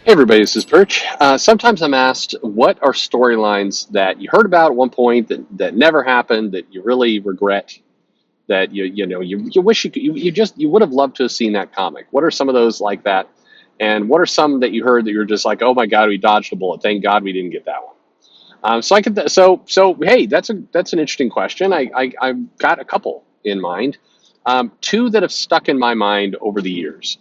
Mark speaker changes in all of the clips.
Speaker 1: Hey everybody, this is Perch. Sometimes I'm asked, what are storylines that you heard about at one point that never happened, that you really regret, that you wish you would have loved to have seen that comic. What are some of those like that? And what are some that you heard that you're just like, oh my God, we dodged a bullet. Thank God we didn't get that one. So hey, that's an interesting question. I've got a couple in mind, two that have stuck in my mind over the years,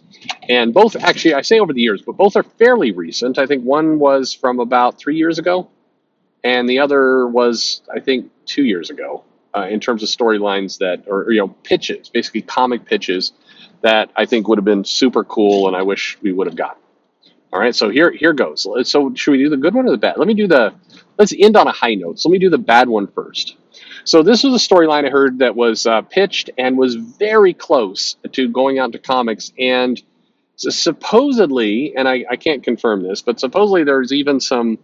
Speaker 1: and both actually I say over the years, but both are fairly recent. I think one was from about 3 years ago, and the other was I think 2 years ago. In terms of storylines that, or pitches, basically comic pitches that I think would have been super cool, and I wish we would have gotten. All right, so here goes. So should we do the good one or the bad? Let's end on a high note. So let me do the bad one first. So this was a storyline I heard that was pitched and was very close to going out to comics, and supposedly, and I can't confirm this, but supposedly there's even some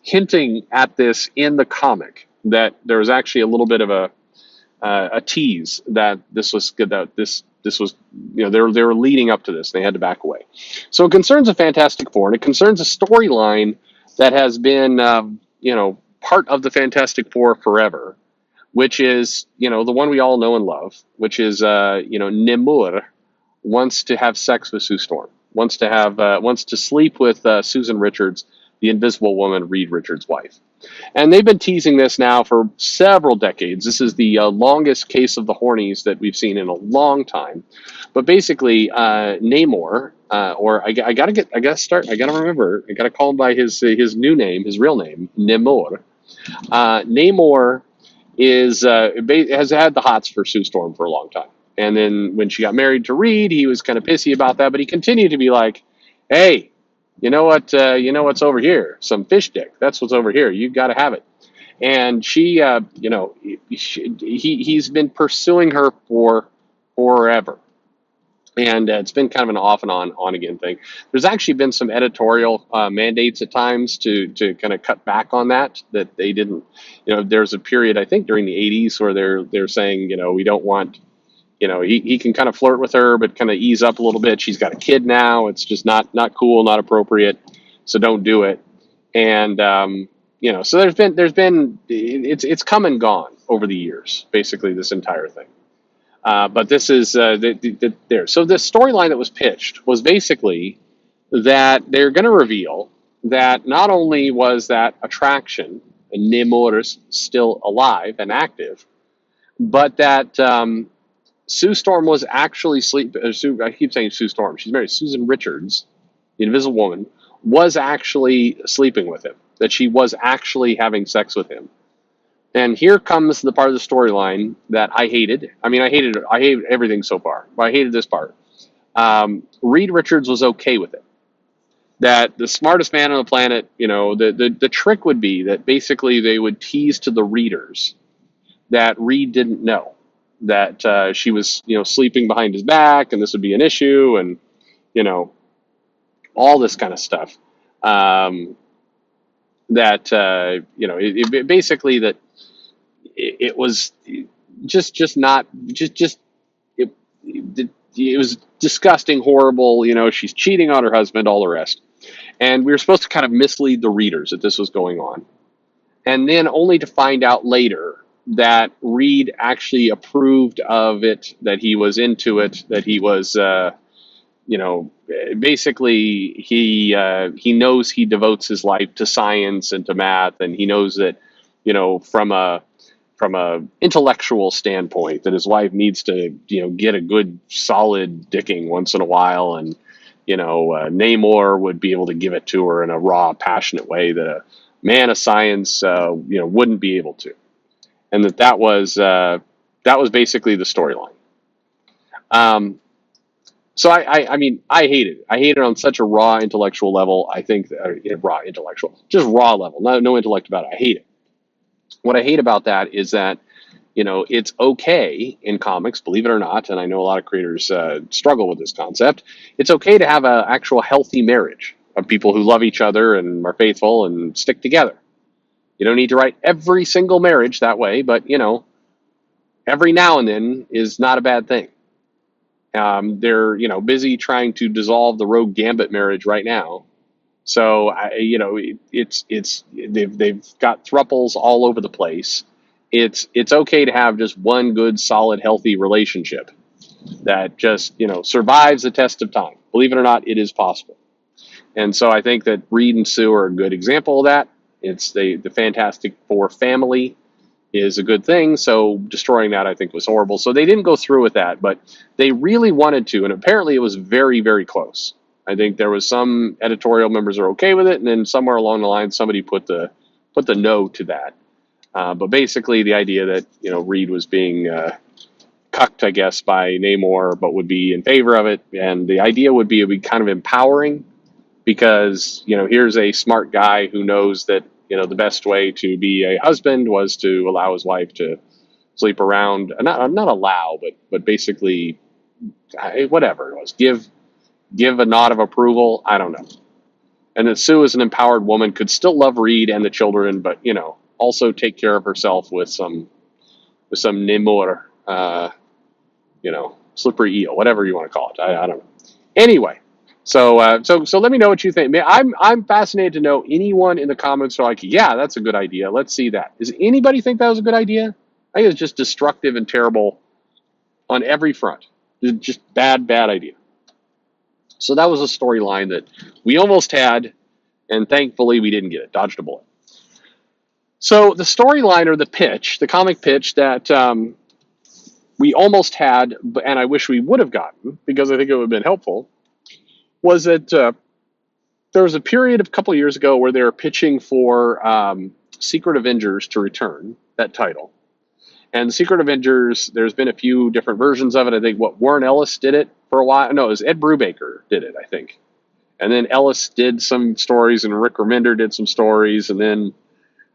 Speaker 1: hinting at this in the comic, that there was actually a little bit of a tease that this was good, that this was, they were leading up to this. They had to back away. So it concerns a Fantastic Four, and it concerns a storyline that has been part of the Fantastic Four forever, which is the one we all know and love, which is Nemur wants to have sex with Sue Storm, wants to sleep with Susan Richards, the Invisible Woman, Reed Richards' wife. And they've been teasing this now for several decades. This is the longest case of the hornies that we've seen in a long time. But basically, Namor, or I gotta remember, I gotta call him by his new name, his real name, Namor. Namor has had the hots for Sue Storm for a long time. And then when she got married to Reed, he was kind of pissy about that, but he continued to be like, "Hey, you know what? You know what's over here? Some fish dick. That's what's over here. You got to have it." And he's been pursuing her for forever, and it's been kind of an off and on again thing. There's actually been some editorial mandates at times to kind of cut back on that they didn't. There's a period I think during the '80s where they're saying we don't want. He can kind of flirt with her, but kind of ease up a little bit. She's got a kid now. It's just not cool, not appropriate. So don't do it. And so there's been it's come and gone over the years, basically this entire thing. But this is there. So the storyline that was pitched was basically that they're going to reveal that not only was that attraction, Nemours, still alive and active, but that Sue Storm was actually I keep saying Sue Storm. She's married. Susan Richards, the Invisible Woman, was actually sleeping with him. That she was actually having sex with him. And here comes the part of the storyline that I hated. I mean, I hated everything so far, but I hated this part. Reed Richards was okay with it. That the smartest man on the planet, the trick would be that basically they would tease to the readers that Reed didn't know that she was, sleeping behind his back, and this would be an issue, and you know, all this kind of stuff. That basically that it was just it was disgusting, horrible. She's cheating on her husband, all the rest, and we were supposed to kind of mislead the readers that this was going on, and then only to find out later that Reed actually approved of it, that he was into it, that he was, basically he knows he devotes his life to science and to math, and he knows that, from a intellectual standpoint, that his wife needs to, get a good solid dicking once in a while, and Namor would be able to give it to her in a raw, passionate way that a man of science, wouldn't be able to, and that was basically the storyline. Um, so I mean, I hate it. I hate it on such a raw intellectual level. I think raw intellectual, just raw level, no intellect about it. I hate it. What I hate about that is that it's okay in comics, believe it or not, and I know a lot of creators struggle with this concept. It's okay to have an actual healthy marriage of people who love each other and are faithful and stick together. You don't need to write every single marriage that way, but every now and then is not a bad thing. They're busy trying to dissolve the Rogue Gambit marriage right now, So they've got thruples all over the place. It's okay to have just one good, solid, healthy relationship that just survives the test of time. Believe it or not, it is possible. And so I think that Reed and Sue are a good example of that. It's the Fantastic Four family is a good thing. So destroying that, I think, was horrible. So they didn't go through with that, but they really wanted to, and apparently it was very, very close. I think there was some editorial members are okay with it, and then somewhere along the line, somebody put the no to that. But basically, the idea that Reed was being cucked, I guess, by Namor, but would be in favor of it, and the idea would be it would be kind of empowering because here's a smart guy who knows that the best way to be a husband was to allow his wife to sleep around, not allow, but basically whatever it was, give a nod of approval. I don't know. And that Sue, as an empowered woman, could still love Reed and the children, but also take care of herself with some Namor, slippery eel, whatever you want to call it. I don't know. Anyway, so let me know what you think. I'm fascinated to know anyone in the comments are like, yeah, that's a good idea. Let's see that. Does anybody think that was a good idea? I think it's just destructive and terrible on every front. It's just bad idea. So that was a storyline that we almost had, and thankfully we didn't get it. Dodged a bullet. So the storyline or the pitch, the comic pitch that we almost had, and I wish we would have gotten because I think it would have been helpful, was that there was a period of a couple of years ago where they were pitching for Secret Avengers to return, that title. And Secret Avengers, there's been a few different versions of it. I think Warren Ellis did it for a while. No, it was Ed Brubaker did it, I think. And then Ellis did some stories, and Rick Remender did some stories, and then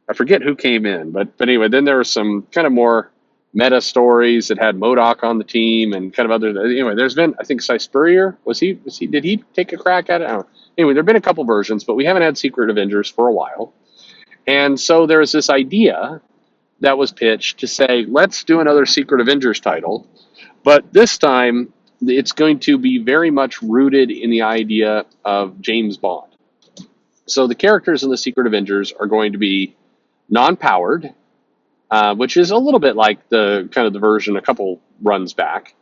Speaker 1: I forget who came in. But anyway, then there were some kind of more meta stories that had MODOK on the team and kind of other. Anyway, there's been, I think, Cy Spurrier, did he take a crack at it? I don't know. Anyway, there have been a couple versions, but we haven't had Secret Avengers for a while. And so there's this idea that was pitched to say, let's do another Secret Avengers title, but this time it's going to be very much rooted in the idea of James Bond. So the characters in the Secret Avengers are going to be non-powered, which is a little bit like the kind of the version a couple runs back.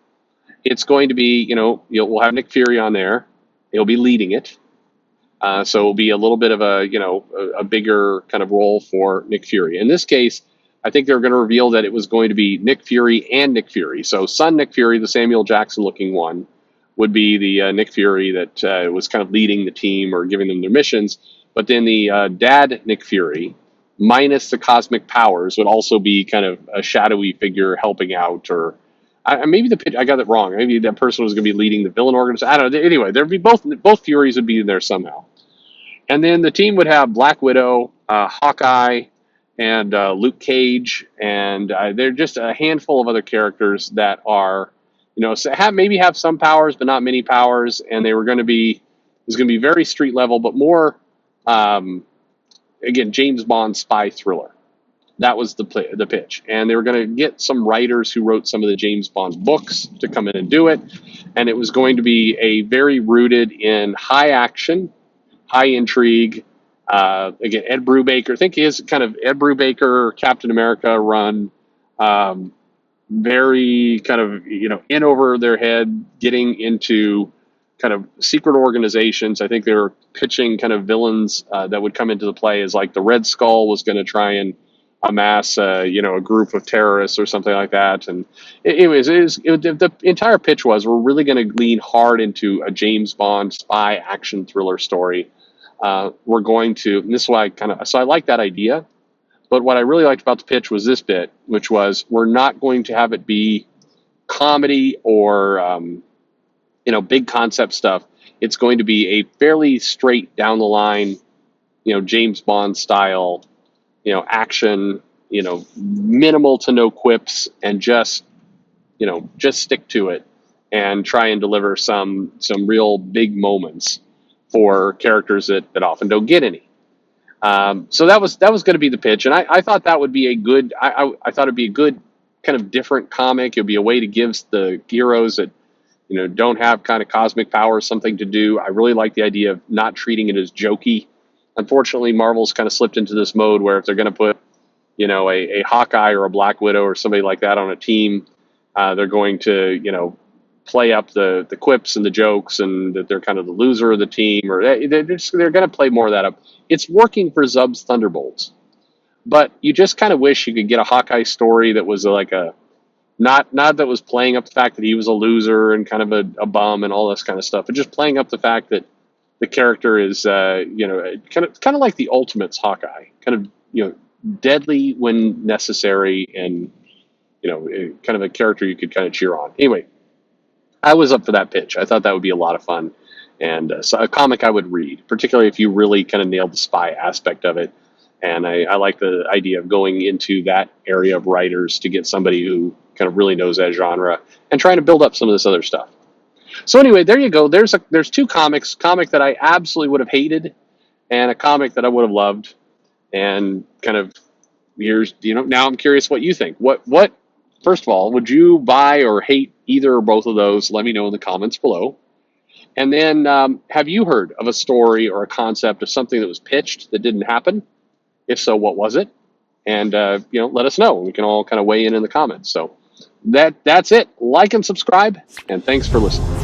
Speaker 1: It's going to be, we'll have Nick Fury on there. He'll be leading it. So it'll be a little bit of a bigger kind of role for Nick Fury. In this case, I think they're going to reveal that it was going to be Nick Fury and Nick Fury. So son Nick Fury, the Samuel Jackson looking one, would be the Nick Fury that was kind of leading the team or giving them their missions. But then the dad Nick Fury, minus the cosmic powers, would also be kind of a shadowy figure helping out, or maybe I got it wrong. Maybe that person was going to be leading the villain organization. I don't know. Anyway, there'd be both Furies would be in there somehow. And then the team would have Black Widow, Hawkeye, and Luke Cage, and they're just a handful of other characters that are, maybe have some powers, but not many powers. And it was going to be very street level, but more, again, James Bond spy thriller. That was the pitch. And they were going to get some writers who wrote some of the James Bond books to come in and do it. And it was going to be a very rooted in high action, high intrigue. Again, Ed Brubaker, I think he is kind of Ed Brubaker, Captain America run, very kind of, in over their head, getting into kind of secret organizations. I think they were pitching kind of villains that would come into the play as like the Red Skull was going to try and amass, a group of terrorists or something like that. And the entire pitch was, we're really going to lean hard into a James Bond spy action thriller story. We're going to, and this is why I like that idea. But what I really liked about the pitch was this bit, which was, we're not going to have it be comedy or, big concept stuff. It's going to be a fairly straight down the line, James Bond style, action, minimal to no quips, and just stick to it and try and deliver some real big moments for characters that often don't get any. So that was going to be the pitch, and I thought that would be a good. I thought it'd be a good kind of different comic. It'd be a way to give the heroes that don't have kind of cosmic powers something to do. I really like the idea of not treating it as jokey. Unfortunately, Marvel's kind of slipped into this mode where if they're going to put, a Hawkeye or a Black Widow or somebody like that on a team, they're going to, play up the quips and the jokes and that they're kind of the loser of the team, or they're going to play more of that up. It's working for Zub's Thunderbolts, but you just kind of wish you could get a Hawkeye story that was like a not that was playing up the fact that he was a loser and kind of a bum and all this kind of stuff, but just playing up the fact that the character is kind of like the Ultimates Hawkeye, kind of deadly when necessary, and kind of a character you could kind of cheer on. Anyway, I was up for that pitch. I thought that would be a lot of fun, and so a comic I would read, particularly if you really kind of nailed the spy aspect of it. And I like the idea of going into that area of writers to get somebody who kind of really knows that genre and trying to build up some of this other stuff. So anyway, there you go. There's two comics: comic that I absolutely would have hated, and a comic that I would have loved. And kind of now I'm curious what you think. What first of all, would you buy or hate either or both of those? Let me know in the comments below. And then, have you heard of a story or a concept of something that was pitched that didn't happen? If so, what was it? And let us know. We can all kind of weigh in the comments. So that's it. Like and subscribe, and thanks for listening.